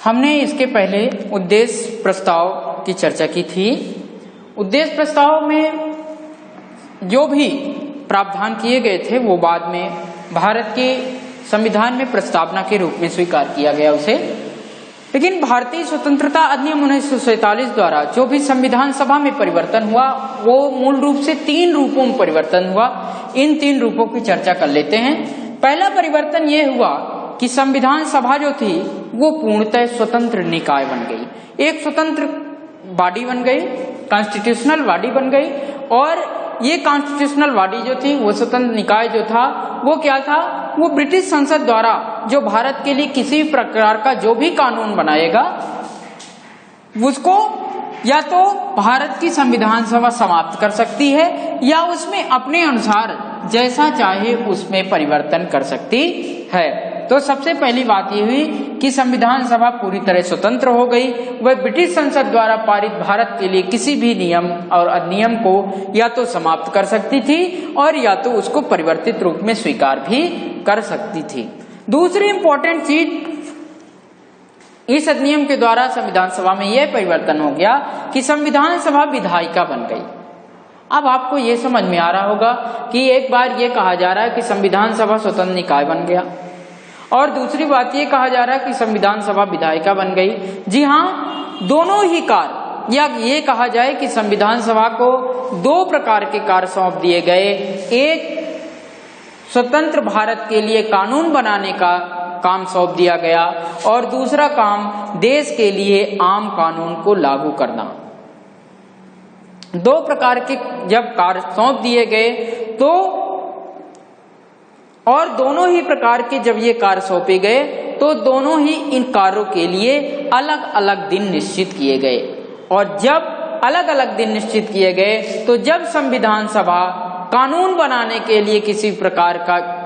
हमने इसके पहले उद्देश्य प्रस्ताव की चर्चा की थी। उद्देश्य प्रस्ताव में जो भी प्रावधान किए गए थे वो बाद में भारत के संविधान में प्रस्तावना के रूप में स्वीकार किया गया उसे। लेकिन भारतीय स्वतंत्रता अधिनियम 1947 द्वारा जो भी संविधान सभा में परिवर्तन हुआ वो मूल रूप से 3 रूपों में परिवर्तन हुआ। इन 3 रूपों की चर्चा कर लेते हैं। पहला परिवर्तन ये हुआ कि संविधान सभा जो थी वो पूर्णतः स्वतंत्र निकाय बन गई, एक स्वतंत्र बॉडी बन गई, कॉन्स्टिट्यूशनल बॉडी बन गई। और ये कॉन्स्टिट्यूशनल बॉडी जो थी वो स्वतंत्र निकाय जो था वो क्या था, वो ब्रिटिश संसद द्वारा जो भारत के लिए किसी प्रकार का जो भी कानून बनाएगा उसको या तो भारत की संविधान सभा समाप्त कर सकती है या उसमें अपने अनुसार जैसा चाहे उसमें परिवर्तन कर सकती है। तो सबसे पहली बात ये हुई कि संविधान सभा पूरी तरह स्वतंत्र हो गई। वह ब्रिटिश संसद द्वारा पारित भारत के लिए किसी भी नियम और अधिनियम को या तो समाप्त कर सकती थी और या तो उसको परिवर्तित रूप में स्वीकार भी कर सकती थी। दूसरी इंपॉर्टेंट चीज, इस अधिनियम के द्वारा संविधान सभा में यह परिवर्तन हो गया कि संविधान सभा विधायिका बन गई। अब आपको यह समझ में आ रहा होगा कि एक बार यह कहा जा रहा है कि संविधान सभा स्वतंत्र निकाय बन गया और दूसरी बात ये कहा जा रहा है कि संविधान सभा विधायिका बन गई। जी हाँ, दोनों ही कार्य, या ये कहा जाए कि संविधान सभा को 2 प्रकार के कार्य सौंप दिए गए। एक स्वतंत्र भारत के लिए कानून बनाने का काम सौंप दिया गया और दूसरा काम देश के लिए आम कानून को लागू करना। 2 प्रकार के जब कार्य सौंप दिए गए तो और दोनों ही प्रकार के जब ये कार्य सौंपे गए तो दोनों ही इन कार्यों के लिए अलग अलग दिन निश्चित किए गए। और जब अलग अलग दिन निश्चित किए गए तो जब संविधान सभा कानून बनाने के लिए किसी प्रकार का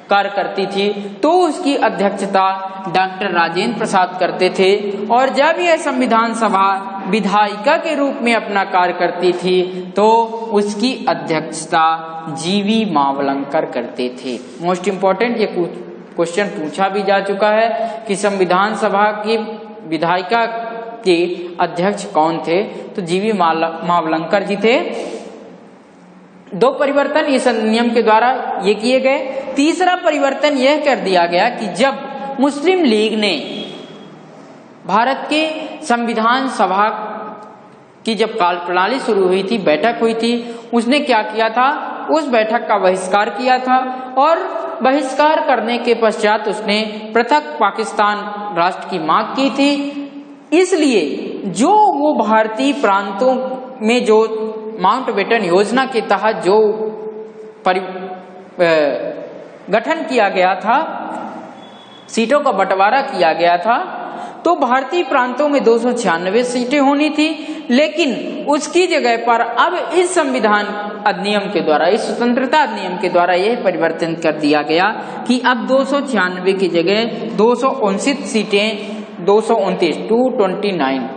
कार्य करती थी तो उसकी अध्यक्षता डॉक्टर राजेंद्र प्रसाद करते थे और जब यह संविधान सभा विधायिका के रूप में अपना कार्य करती थी तो उसकी अध्यक्षता जीवी मावलंकर करते थे। मोस्ट इंपॉर्टेंट ये क्वेश्चन पूछा भी जा चुका है कि संविधान सभा की विधायिका के अध्यक्ष कौन थे, तो जीवी मावलंकर जी थे। 2 परिवर्तन इस अधिनियम के द्वारा ये किए गए। तीसरा परिवर्तन यह कर दिया गया कि जब मुस्लिम लीग ने भारत के संविधान सभा की जब काल प्रणाली शुरू हुई थी, बैठक हुई थी, उसने क्या किया था, उस बैठक का बहिष्कार किया था और बहिष्कार करने के पश्चात उसने पृथक पाकिस्तान राष्ट्र की मांग की थी। इसलिए जो वो भारतीय प्रांतों में जो माउंटबेटन योजना के तहत जो गठन किया गया था, सीटों का बंटवारा किया गया था, तो भारतीय प्रांतों में 296 सीटें होनी थी। लेकिन उसकी जगह पर अब इस संविधान अधिनियम के द्वारा, इस स्वतंत्रता अधिनियम के द्वारा यह परिवर्तन कर दिया गया कि अब 296 की जगह 229 सीटें, 229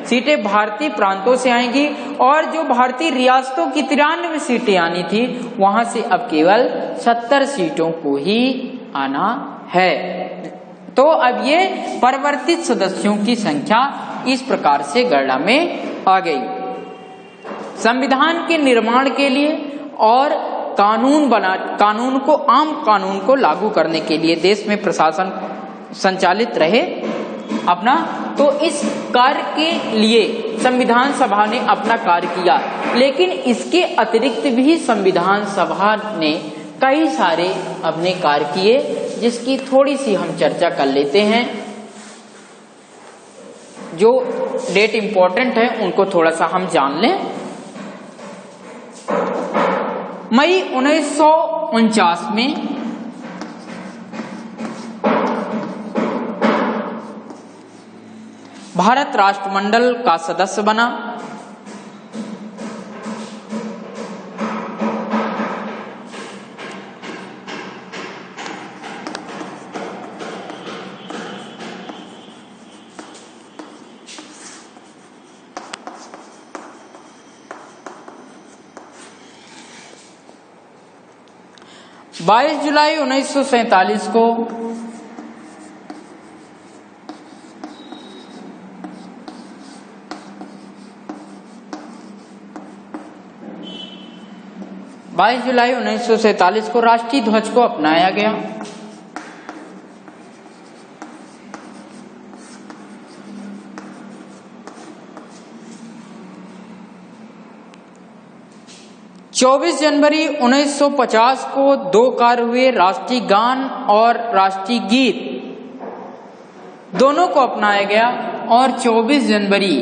सीटें भारतीय प्रांतों से आएंगी और जो भारतीय रियासतों की 93 सीटें आनी थी वहां से अब केवल 70 सीटों को ही आना है। तो अब ये परिवर्तित सदस्यों की संख्या इस प्रकार से गणना में आ गई। संविधान के निर्माण के लिए और कानून को, आम कानून को लागू करने के लिए देश में प्रशासन संचालित रहे अपना, तो इस कार्य के लिए संविधान सभा ने अपना कार्य किया। लेकिन इसके अतिरिक्त भी संविधान सभा ने कई सारे अपने कार्य किए, जिसकी थोड़ी सी हम चर्चा कर लेते हैं। जो डेट इंपॉर्टेंट है उनको थोड़ा सा हम जान लें। मई 1949 में भारत राष्ट्रमंडल का सदस्य बना। 22 जुलाई 1947 को 22 जुलाई 1947 को राष्ट्रीय ध्वज को अपनाया गया। चौबीस जनवरी 1950 को 2 कार्य हुए, राष्ट्रीय गान और राष्ट्रीय गीत दोनों को अपनाया गया। और 24 जनवरी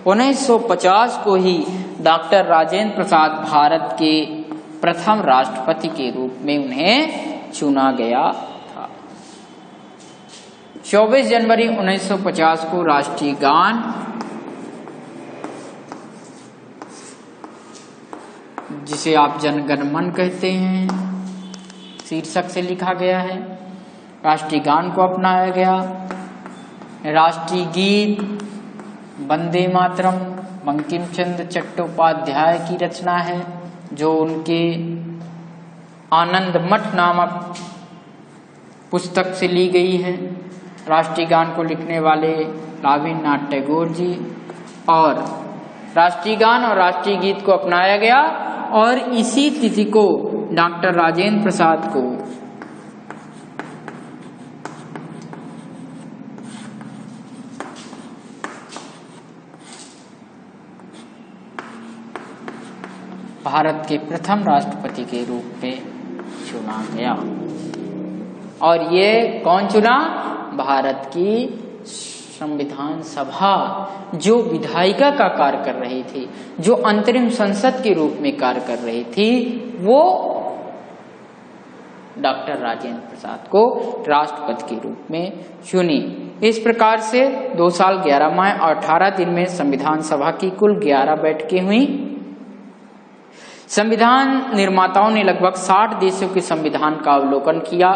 1950 को ही डॉक्टर राजेंद्र प्रसाद भारत के प्रथम राष्ट्रपति के रूप में उन्हें चुना गया था। 24 जनवरी 1950 को राष्ट्रीय गान, जिसे आप जनगण मन कहते हैं, शीर्षक से लिखा गया है। राष्ट्रीय गान को अपनाया गया। राष्ट्रीय गीत वंदे मातरम बंकिम चंद्र चट्टोपाध्याय की रचना है, जो उनके आनंद मठ नामक पुस्तक से ली गई है। राष्ट्रीय गान को लिखने वाले रवींद्रनाथ टैगोर जी। और राष्ट्रीय गान और राष्ट्रीय गीत को अपनाया गया और इसी तिथि को डॉक्टर राजेंद्र प्रसाद को भारत के प्रथम राष्ट्रपति के रूप में चुना गया। और ये कौन चुना? भारत की संविधान सभा, जो विधायिका का कार्य कर रही थी, जो अंतरिम संसद के रूप में कार्य कर रही थी, वो डॉक्टर राजेंद्र प्रसाद को राष्ट्रपति के रूप में चुनी। इस प्रकार से 2 साल 11 माह और 18 दिन में संविधान सभा की कुल 11 बैठकें हुई। संविधान निर्माताओं ने लगभग 60 देशों के संविधान का अवलोकन किया।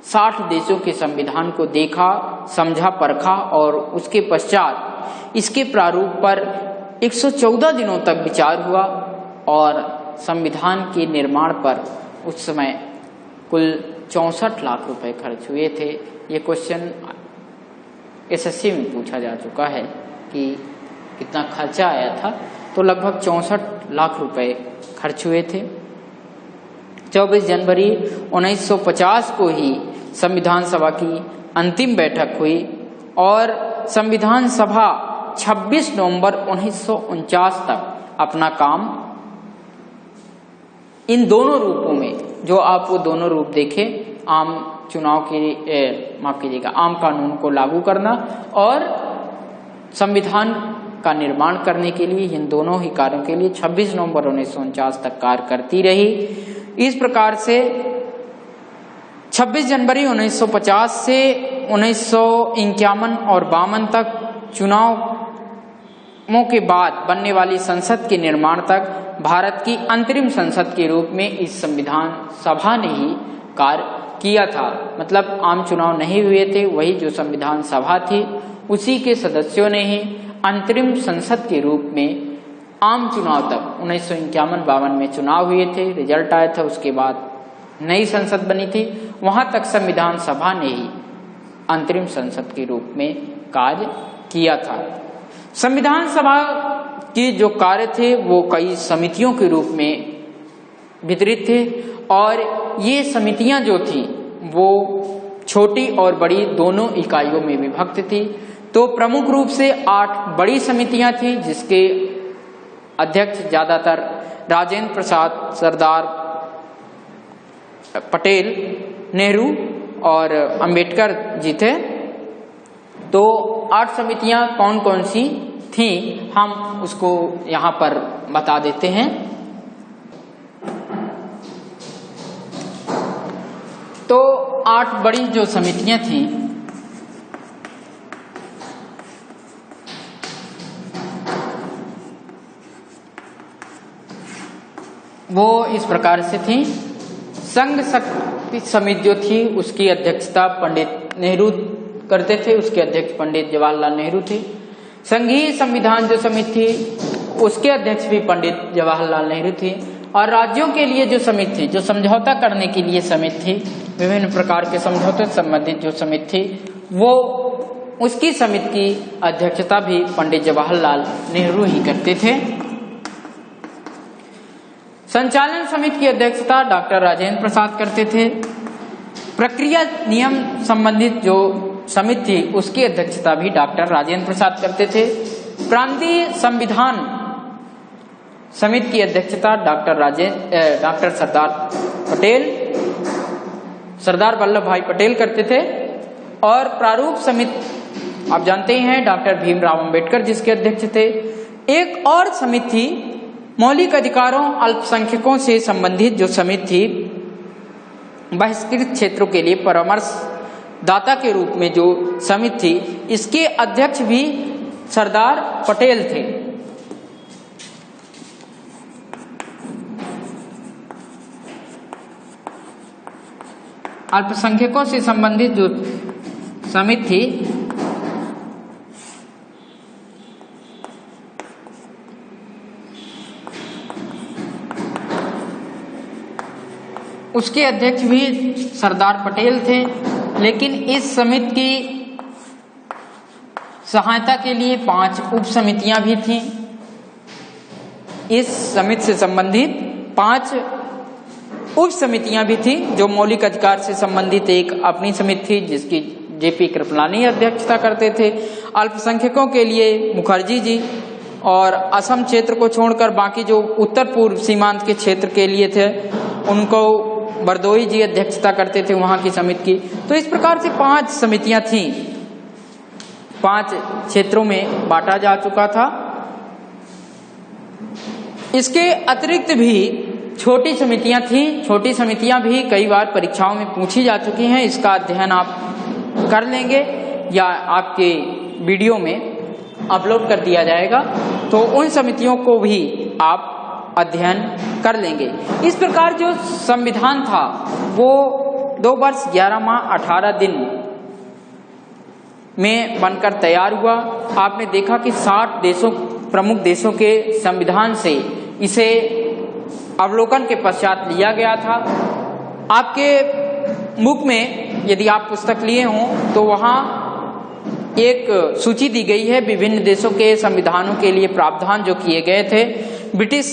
60 देशों के संविधान को देखा, समझा, परखा और उसके पश्चात इसके प्रारूप पर 114 दिनों तक विचार हुआ। और संविधान के निर्माण पर उस समय कुल 64 लाख रुपए खर्च हुए थे। ये क्वेश्चन एसएससी में पूछा जा चुका है कि कितना खर्चा आया था, तो लगभग 64 लाख रुपए खर्च हुए थे। 24 जनवरी 1950 को ही संविधान सभा की अंतिम बैठक हुई और संविधान सभा 26 नवंबर 1949 तक अपना काम इन दोनों रूपों में, जो आप वो दोनों रूप देखें, आम चुनाव के माफ कीजिएगा, आम कानून को लागू करना और संविधान का निर्माण करने के लिए, इन दोनों ही कार्यों के लिए 26 नवंबर 1949 तक कार्य करती रही। इस प्रकार से 26 जनवरी 1950 से 1951 और 52 तक चुनावों के बाद बनने वाली संसद के निर्माण तक भारत की अंतरिम संसद के रूप में इस संविधान सभा ने ही कार्य किया था। मतलब आम चुनाव नहीं हुए थे, वही जो संविधान सभा थी उसी के सदस्यों ने ही अंतरिम संसद के रूप में आम चुनाव तक 1951-52 में चुनाव हुए थे, रिजल्ट आया था, उसके बाद नई संसद बनी थी, वहां तक संविधान सभा ने ही अंतरिम संसद के रूप में कार्य किया था। संविधान सभा के जो कार्य थे वो कई समितियों के रूप में वितरित थे और ये समितियां जो थी वो छोटी और बड़ी दोनों इकाइयों में विभक्त थी। तो प्रमुख रूप से 8 बड़ी समितियां थी जिसके अध्यक्ष ज्यादातर राजेंद्र प्रसाद, सरदार पटेल, नेहरू और अंबेडकर जी थे। तो 8 समितियां कौन कौन सी थी हम उसको यहाँ पर बता देते हैं। तो 8 बड़ी जो समितियां थी वो इस प्रकार से थी। संघ शक्ति समिति जो थी उसकी अध्यक्षता पंडित नेहरू करते थे, उसके अध्यक्ष पंडित जवाहरलाल नेहरू थे। संघीय संविधान जो समिति थी उसके अध्यक्ष भी पंडित जवाहरलाल नेहरू थे। और राज्यों के लिए जो समिति थी, जो समझौता करने के लिए समिति थी, विभिन्न प्रकार के समझौते से संबंधित जो समिति थी वो उसकी समिति की अध्यक्षता भी पंडित जवाहरलाल नेहरू ही करते थे। संचालन समिति की अध्यक्षता डॉक्टर राजेंद्र प्रसाद करते थे। प्रक्रिया नियम संबंधित जो समिति थी उसकी अध्यक्षता भी डॉक्टर राजेंद्र प्रसाद करते थे। प्रांतीय संविधान समिति की अध्यक्षता डॉक्टर सरदार वल्लभ भाई पटेल करते थे। और प्रारूप समिति आप जानते ही हैं डॉक्टर भीमराव अंबेडकर जिसके अध्यक्ष थे। एक और समिति थी मौलिक अधिकारों अल्पसंख्यकों से संबंधित जो समिति थी, बहिष्कृत क्षेत्रों के लिए परामर्श दाता के रूप में जो समिति थी, इसके अध्यक्ष भी सरदार पटेल थे। अल्पसंख्यकों से संबंधित जो समिति थी उसके अध्यक्ष भी सरदार पटेल थे। लेकिन इस समिति की सहायता के लिए 5 उप समितियां भी थीं। इस समिति से संबंधित 5 उप समितियां भी थी। जो मौलिक अधिकार से संबंधित एक अपनी समिति थी जिसकी जेपी कृपलानी अध्यक्षता करते थे। अल्पसंख्यकों के लिए मुखर्जी जी, और असम क्षेत्र को छोड़कर बाकी जो उत्तर पूर्व सीमांत के क्षेत्र के लिए थे उनको बरदोई जी अध्यक्षता करते थे वहां की समिति की। तो इस प्रकार से 5 समितियां थीं, 5 क्षेत्रों में बांटा जा चुका था। इसके अतिरिक्त भी छोटी समितियां थीं। छोटी समितियां भी कई बार परीक्षाओं में पूछी जा चुकी हैं। इसका अध्ययन आप कर लेंगे या आपके वीडियो में अपलोड कर दिया जाएगा, तो उन समितियों को भी आप अध्ययन कर लेंगे। इस प्रकार जो संविधान था वो 2 वर्ष 11 माह 18 दिन में बनकर तैयार हुआ। आपने देखा कि 60 प्रमुख देशों के संविधान से इसे अवलोकन के पश्चात लिया गया था। आपके मुख में यदि आप पुस्तक लिए हों तो वहाँ एक सूची दी गई है विभिन्न देशों के संविधानों के लिए प्रावधान जो किए गए थे। ब्रिटिश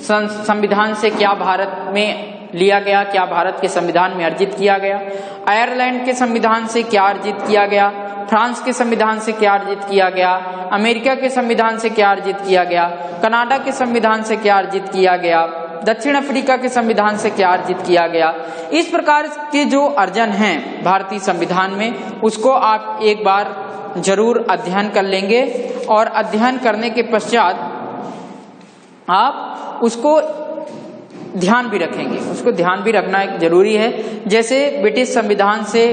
संविधान से क्या भारत में लिया गया, क्या भारत के संविधान में अर्जित किया गया, आयरलैंड के संविधान से क्या अर्जित किया गया, फ्रांस के संविधान से क्या अर्जित किया गया, अमेरिका के संविधान से क्या अर्जित किया गया, कनाडा के संविधान से क्या अर्जित किया गया, दक्षिण अफ्रीका के संविधान से क्या अर्जित किया गया। इस प्रकार के जो अर्जन हैं भारतीय संविधान में उसको आप एक बार जरूर अध्ययन कर लेंगे। और अध्ययन करने के पश्चात आप उसको ध्यान भी रखेंगे, उसको ध्यान भी रखना एक जरूरी है। जैसे ब्रिटिश संविधान से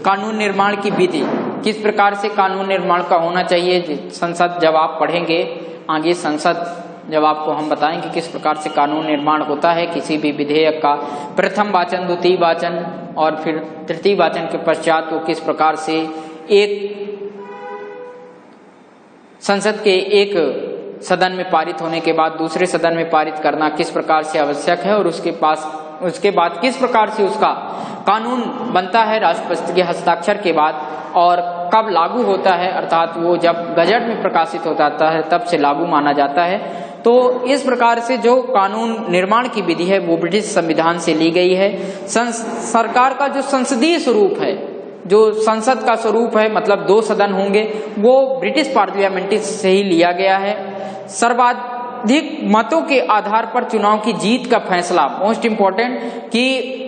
कानून निर्माण की विधि, किस प्रकार से कानून निर्माण का होना चाहिए। संसद जब आप पढ़ेंगे आगे, संसद जब आपको हम बताएंगे किस प्रकार से कानून निर्माण होता है किसी भी विधेयक का, प्रथम वाचन, द्वितीय वाचन और फिर तृतीय वाचन के पश्चात वो किस प्रकार से एक संसद के एक सदन में पारित होने के बाद दूसरे सदन में पारित करना किस प्रकार से आवश्यक है, और उसके बाद किस प्रकार से उसका कानून बनता है राष्ट्रपति के हस्ताक्षर के बाद, और कब लागू होता है, अर्थात वो जब गजट में प्रकाशित हो जाता है तब से लागू माना जाता है। तो इस प्रकार से जो कानून निर्माण की विधि है वो ब्रिटिश संविधान से ली गई है। सरकार का जो संसदीय स्वरूप है, जो संसद का स्वरूप है, मतलब 2 सदन होंगे, वो ब्रिटिश पार्लियामेंट से ही लिया गया है। सर्वाधिक मतों के आधार पर चुनाव की जीत का फैसला, मोस्ट इम्पोर्टेंट, कि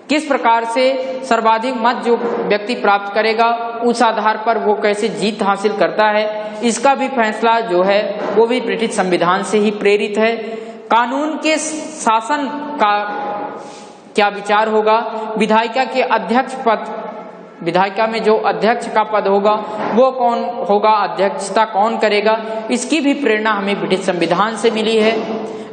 किस प्रकार से सर्वाधिक मत जो व्यक्ति प्राप्त करेगा उस आधार पर वो कैसे जीत हासिल करता है, इसका भी फैसला जो है वो भी ब्रिटिश संविधान से ही प्रेरित है। कानून के शासन का क्या विचार होगा, विधायिका के अध्यक्ष पद, विधायिका में जो अध्यक्ष का पद होगा वो कौन होगा, अध्यक्षता कौन करेगा, इसकी भी प्रेरणा हमें ब्रिटिश संविधान से मिली है।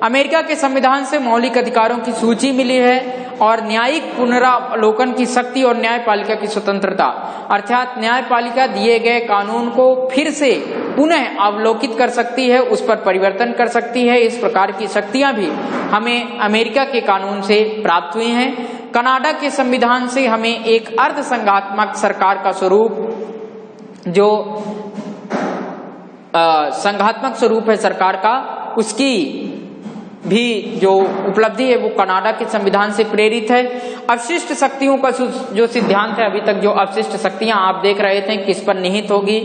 अमेरिका के संविधान से मौलिक अधिकारों की सूची मिली है, और न्यायिक पुनरावलोकन की शक्ति और न्यायपालिका की स्वतंत्रता, अर्थात न्यायपालिका दिए गए कानून को फिर से पुनः अवलोकित कर सकती है, उस पर परिवर्तन कर सकती है। इस प्रकार की शक्तियां भी हमें अमेरिका के कानून से प्राप्त हुई हैं। कनाडा के संविधान से हमें एक अर्धसंघात्मक सरकार का स्वरूप जो संघात्मक स्वरूप है सरकार का, उसकी भी जो उपलब्धि है वो कनाडा के संविधान से प्रेरित है। अवशिष्ट शक्तियों का जो सिद्धांत है, अभी तक जो अवशिष्ट शक्तियां आप देख रहे थे किस पर निहित होगी,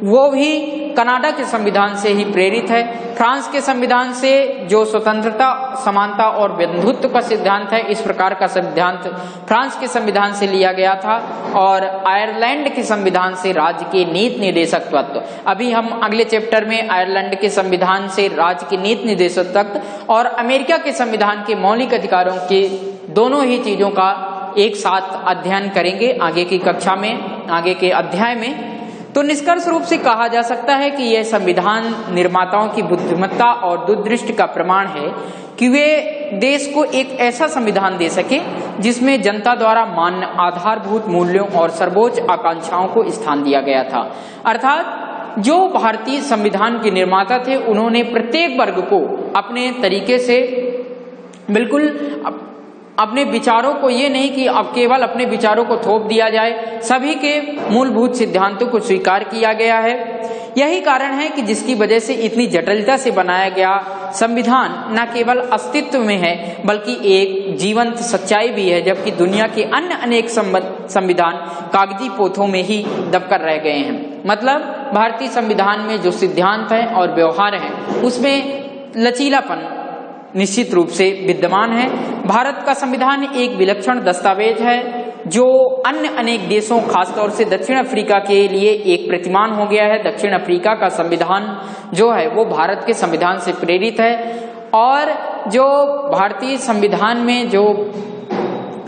वो भी कनाडा के संविधान से ही प्रेरित है। फ्रांस के संविधान से जो स्वतंत्रता, समानता और बंधुत्व का सिद्धांत है, इस प्रकार का सिद्धांत फ्रांस के संविधान से लिया गया था। और आयरलैंड के संविधान से राज्य के नीति निर्देशक तत्व, अभी हम अगले चैप्टर में आयरलैंड के संविधान से राज्य के नीति निर्देशक तत्व और अमेरिका के संविधान के मौलिक अधिकारों के दोनों ही चीजों का एक साथ अध्ययन करेंगे आगे की कक्षा में, आगे के अध्याय में। तो निष्कर्ष रूप से कहा जा सकता है कि यह संविधान निर्माताओं की बुद्धिमत्ता और दूरदृष्टि का प्रमाण है कि वे देश को एक ऐसा संविधान दे सके जिसमें जनता द्वारा मान्य आधारभूत मूल्यों और सर्वोच्च आकांक्षाओं को स्थान दिया गया था। अर्थात जो भारतीय संविधान के निर्माता थे, उन्होंने प्रत्येक वर्ग को अपने तरीके से बिल्कुल अपने विचारों को, ये नहीं कि अब केवल अपने विचारों को थोप दिया जाए, सभी के मूलभूत सिद्धांतों को स्वीकार किया गया है। यही कारण है कि जिसकी वजह से इतनी जटिलता से बनाया गया संविधान न केवल अस्तित्व में है बल्कि एक जीवंत सच्चाई भी है, जबकि दुनिया के अन्य अनेक संविधान कागजी पोथों में ही दबकर रह गए हैं। मतलब भारतीय संविधान में जो सिद्धांत है और व्यवहार है उसमें लचीलापन निश्चित रूप से विद्यमान है। भारत का संविधान एक विलक्षण दस्तावेज है जो अन्य अनेक देशों, खासतौर से दक्षिण अफ्रीका के लिए एक प्रतिमान हो गया है। दक्षिण अफ्रीका का संविधान जो है वो भारत के संविधान से प्रेरित है और जो भारतीय संविधान में जो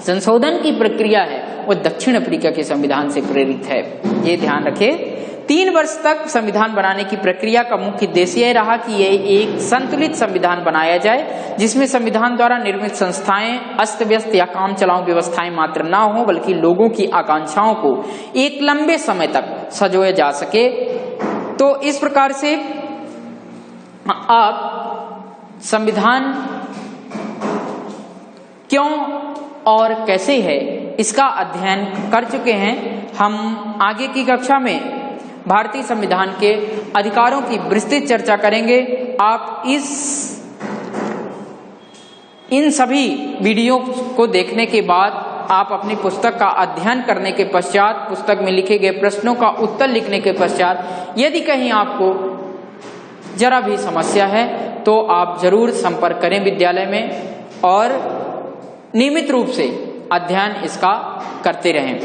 संशोधन की प्रक्रिया है वो दक्षिण अफ्रीका के संविधान से प्रेरित है। ये ध्यान रखें। 3 वर्ष तक संविधान बनाने की प्रक्रिया का मुख्य उद्देश्य यह रहा कि यह एक संतुलित संविधान बनाया जाए जिसमें संविधान द्वारा निर्मित संस्थाएं अस्त व्यस्त या काम चलाऊ व्यवस्थाएं मात्र ना हो बल्कि लोगों की आकांक्षाओं को एक लंबे समय तक संजोया जा सके। तो इस प्रकार से आप संविधान क्यों और कैसे है इसका अध्ययन कर चुके हैं। हम आगे की कक्षा में भारतीय संविधान के अधिकारों की विस्तृत चर्चा करेंगे। आप इन सभी वीडियो को देखने के बाद आप अपनी पुस्तक का अध्ययन करने के पश्चात, पुस्तक में लिखे गए प्रश्नों का उत्तर लिखने के पश्चात यदि कहीं आपको जरा भी समस्या है तो आप जरूर संपर्क करें विद्यालय में और नियमित रूप से अध्ययन इसका करते रहें।